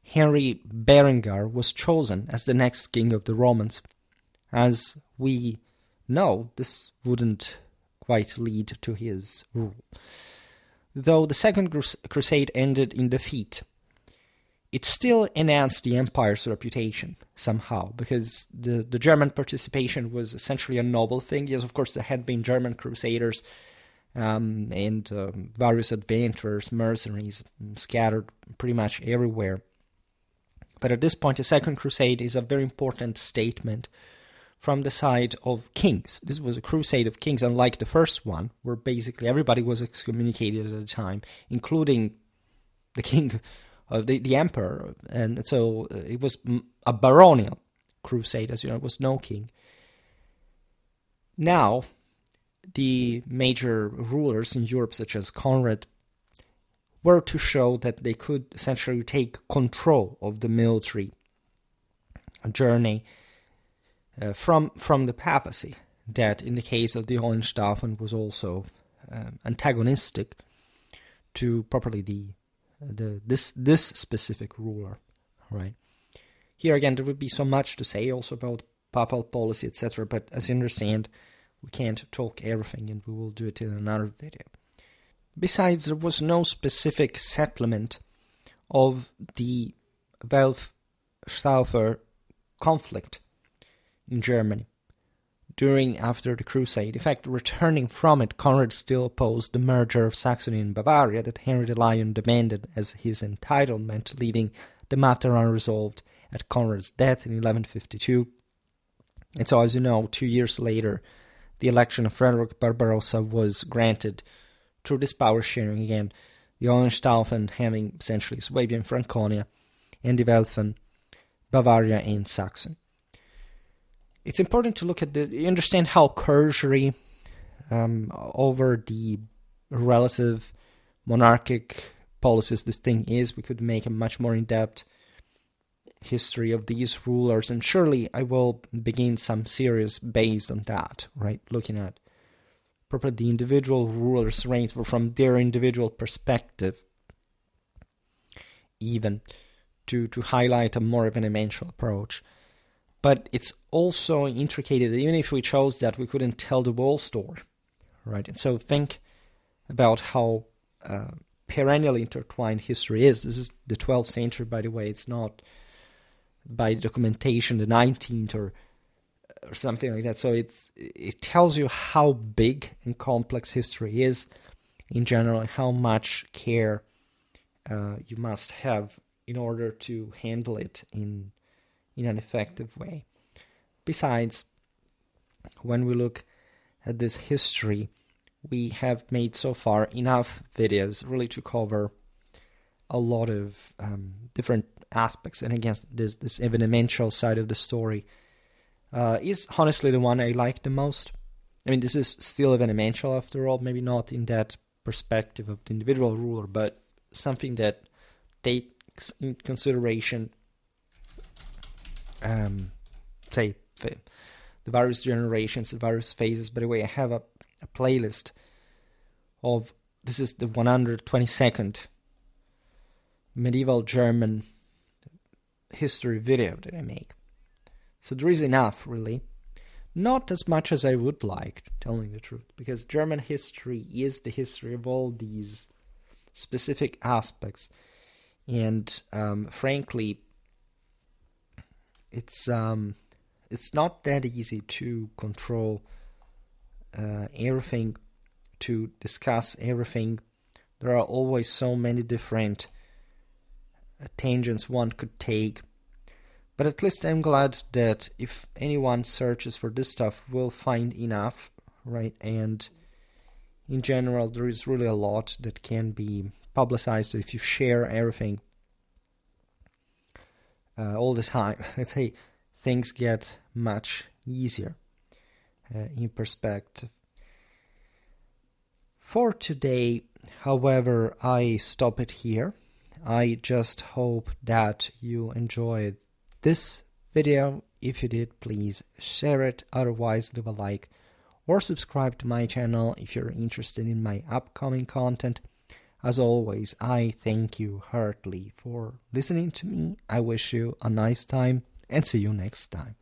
Henry Berengar, was chosen as the next king of the Romans. As we know, this wouldn't quite lead to his rule. Though the Second Crusade ended in defeat, it still enhanced the empire's reputation somehow, because the German participation was essentially a novel thing. Yes, of course, there had been German crusaders and various adventurers, mercenaries, scattered pretty much everywhere. But at this point, the Second Crusade is a very important statement from the side of kings. This was a crusade of kings, unlike the first one, where basically everybody was excommunicated at the time, including the king, the emperor. And so it was a baronial crusade, as you know, it was no king. Now, the major rulers in Europe, such as Conrad, were to show that they could essentially take control of the military journey from the papacy, that in the case of the Hohenstaufen was also antagonistic to properly this specific ruler, right? Here again, there would be so much to say also about papal policy, etc. But as you understand, we can't talk everything, and we will do it in another video. Besides, there was no specific settlement of the Welf-Staufer conflict in Germany after the Crusade. In fact, returning from it, Conrad still opposed the merger of Saxony and Bavaria that Henry the Lion demanded as his entitlement, leaving the matter unresolved at Conrad's death in 1152. And so, as you know, 2 years later, the election of Frederick Barbarossa was granted through this power sharing again, the Hohenstaufen having essentially Swabia-Franconia, and the Welfen, Bavaria and Saxony. It's important to look at you understand how cursory over the relative monarchic policies this thing is. We could make a much more in-depth history of these rulers, and surely I will begin some series based on that, right? Looking at proper the individual rulers' reigns from their individual perspective, even to highlight a more evidential approach. But it's also intricate that even if we chose that, we couldn't tell the whole story, right? And so think about how perennially intertwined history is. This is the 12th century, by the way. It's not by documentation the 19th or something like that. So it tells you how big and complex history is in general, and how much care you must have in order to handle it in an effective way. Besides, when we look at this history, we have made so far enough videos really to cover a lot of different aspects. And again, this evidential side of the story is honestly the one I like the most. I mean, this is still evidential after all, maybe not in that perspective of the individual ruler, but something that takes in consideration say the various generations, the various phases. By the way, I have a playlist of, this is the 122nd medieval German history video that I make. So there is enough, really. Not as much as I would like, telling the truth, because German history is the history of all these specific aspects. And frankly, it's not that easy to control everything, to discuss everything. There are always so many different tangents one could take. But at least I'm glad that if anyone searches for this stuff, will find enough, right? And in general, there is really a lot that can be publicized if you share everything all the time. Let's say things get much easier in perspective. For today, however, I stop it here. I just hope that you enjoyed this video. If you did, please share it. Otherwise, leave a like or subscribe to my channel if you're interested in my upcoming content. As always, I thank you heartily for listening to me. I wish you a nice time and see you next time.